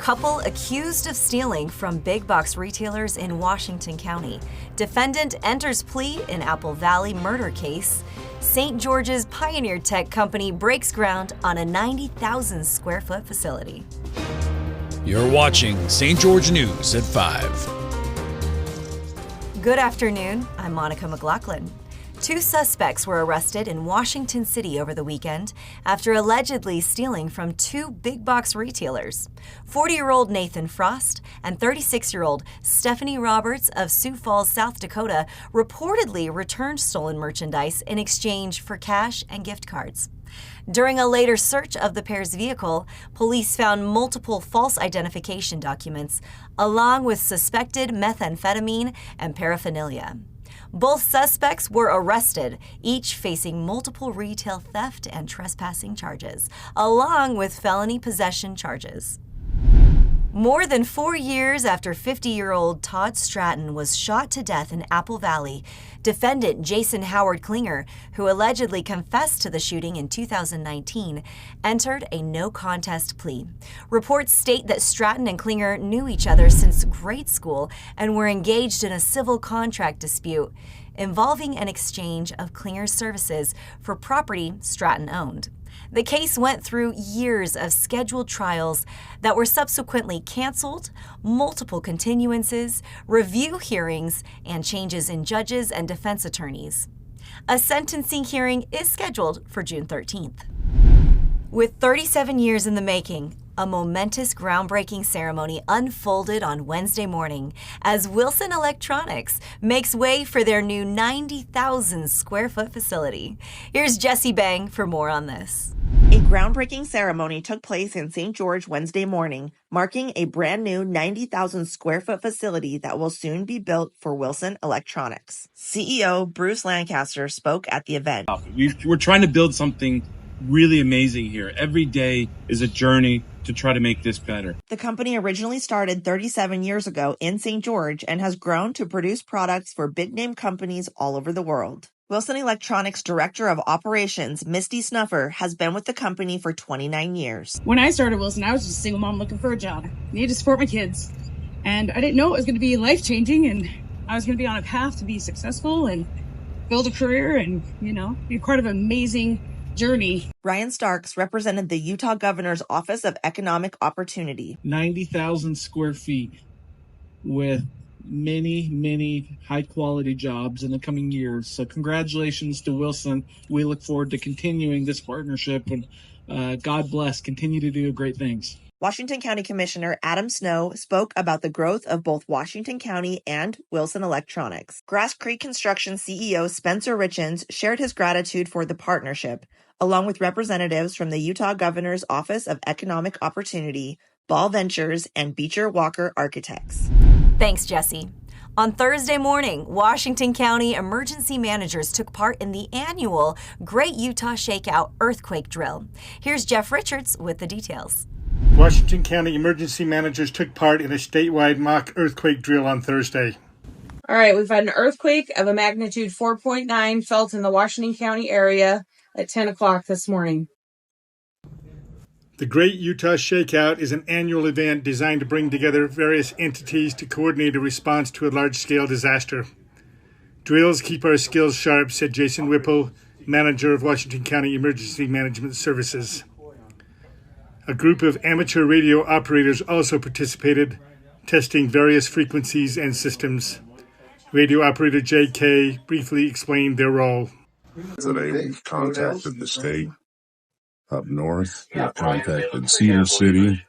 Couple accused of stealing from big box retailers in Washington County. Defendant enters plea in Apple Valley murder case. St. George's Pioneer Tech Company breaks ground on a 90,000 square foot facility. You're watching St. George News at 5. Good afternoon. I'm Monica McLaughlin. 2 suspects were arrested in Washington City over the weekend after allegedly stealing from 2 big box retailers. 40-year-old Nathan Frost and 36-year-old Stephanie Roberts of Sioux Falls, South Dakota, reportedly returned stolen merchandise in exchange for cash and gift cards. During a later search of the pair's vehicle, police found multiple false identification documents, along with suspected methamphetamine and paraphernalia. Both suspects were arrested, each facing multiple retail theft and trespassing charges, along with felony possession charges. More than 4 years after 50-year-old Todd Stratton was shot to death in Apple Valley, defendant Jason Howard Klinger, who allegedly confessed to the shooting in 2019, entered a no-contest plea. Reports state that Stratton and Klinger knew each other since grade school and were engaged in a civil contract dispute involving an exchange of Klinger's services for property Stratton owned. The case went through years of scheduled trials that were subsequently canceled, multiple continuances, review hearings, and changes in judges and defense attorneys. A sentencing hearing is scheduled for June 13th. With 37 years in the making, a momentous groundbreaking ceremony unfolded on Wednesday morning as Wilson Electronics makes way for their new 90,000 square foot facility. Here's Jesse Bang for more on this. A groundbreaking ceremony took place in St. George Wednesday morning, marking a brand new 90,000 square foot facility that will soon be built for Wilson Electronics. CEO Bruce Lancaster spoke at the event. We're trying to build something really amazing here. Every day is a journey to try to make this better. The company originally started 37 years ago in St. George and has grown to produce products for big-name companies all over the world. Wilson Electronics Director of Operations, Misty Snuffer, has been with the company for 29 years. When I started Wilson, I was just a single mom looking for a job. I needed to support my kids. And I didn't know it was going to be life-changing, and I was going to be on a path to be successful and build a career and, be part of an amazing journey. Ryan Starks represented the Utah Governor's Office of Economic Opportunity. 90,000 square feet with many high-quality jobs in the coming years. So congratulations to Wilson. We look forward to continuing this partnership, and God bless. Continue to do great things. Washington County Commissioner Adam Snow spoke about the growth of both Washington County and Wilson Electronics. Grass Creek Construction CEO Spencer Richens shared his gratitude for the partnership, along with representatives from the Utah Governor's Office of Economic Opportunity, Ball Ventures, and Beecher Walker Architects. Thanks, Jesse. On Thursday morning, Washington County emergency managers took part in the annual Great Utah Shakeout earthquake drill. Here's Jeff Richards with the details. Washington County emergency managers took part in a statewide mock earthquake drill on Thursday. All right, we've had an earthquake of a magnitude 4.9 felt in the Washington County area at 10 o'clock this morning. The Great Utah Shakeout is an annual event designed to bring together various entities to coordinate a response to a large-scale disaster. Drills keep our skills sharp, said Jason Whipple, manager of Washington County Emergency Management Services. A group of amateur radio operators also participated, testing various frequencies and systems. Radio operator J.K. briefly explained their role. Today we've contacted the state up north, we've contacted Cedar City,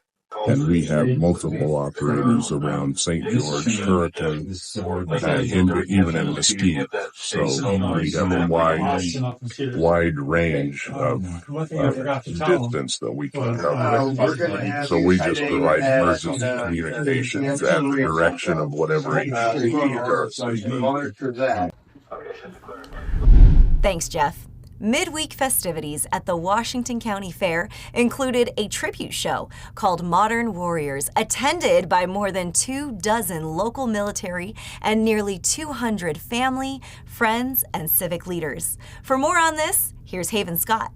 and we have multiple operators around St. George, Hurricane, and even in Mesquite. So we have a wide range of distance that we can cover. So we just provide emergency communications at the direction of whatever agency occurs. Thanks, Jeff. Midweek festivities at the Washington County Fair included a tribute show called Modern Warriors, attended by more than 24 local military and nearly 200 family, friends, and civic leaders. For more on this, here's Haven Scott.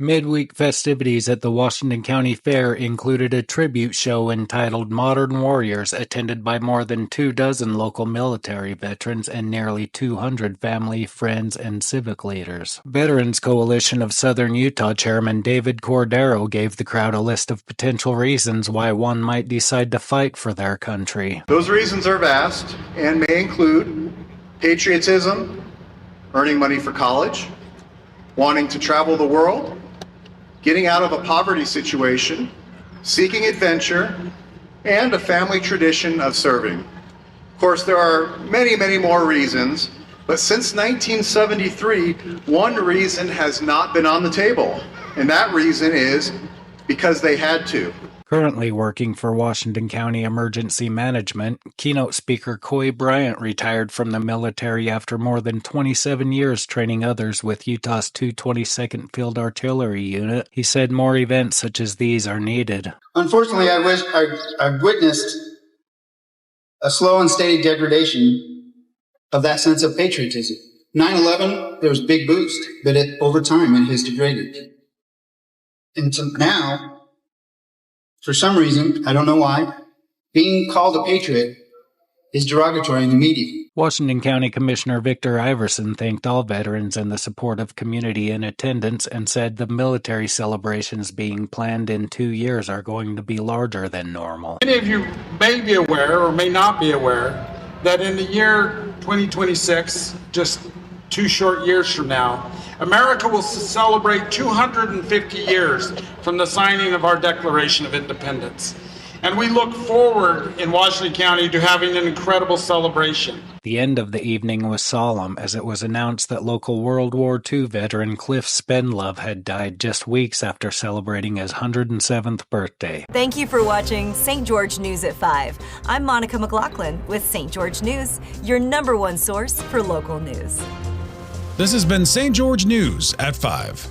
Midweek festivities at the Washington County Fair included a tribute show entitled Modern Warriors, attended by more than 24 local military veterans and nearly 200 family, friends, and civic leaders. Veterans Coalition of Southern Utah Chairman David Cordero gave the crowd a list of potential reasons why one might decide to fight for their country. Those reasons are vast and may include patriotism, earning money for college, wanting to travel the world, getting out of a poverty situation, seeking adventure, and a family tradition of serving. Of course, there are many, many more reasons, but since 1973, one reason has not been on the table, and that reason is because they had to. Currently working for Washington County Emergency Management, keynote speaker Coy Bryant retired from the military after more than 27 years training others with Utah's 222nd Field Artillery Unit. He said more events such as these are needed. Unfortunately, I've witnessed a slow and steady degradation of that sense of patriotism. 9/11, there was a big boost, but over time it has degraded. And so now, for some reason, I don't know why, being called a patriot is derogatory in the media. Washington County Commissioner Victor Iverson thanked all veterans and the supportive community in attendance and said the military celebrations being planned in 2 years are going to be larger than normal. Many of you may be aware or may not be aware that in the year 2026, just 2 short years from now, America will celebrate 250 years from the signing of our Declaration of Independence. And we look forward in Washington County to having an incredible celebration. The end of the evening was solemn as it was announced that local World War II veteran Cliff Spendlove had died just weeks after celebrating his 107th birthday. Thank you for watching St. George News at 5. I'm Monica McLaughlin with St. George News, your #1 source for local news. This has been St. George News at 5.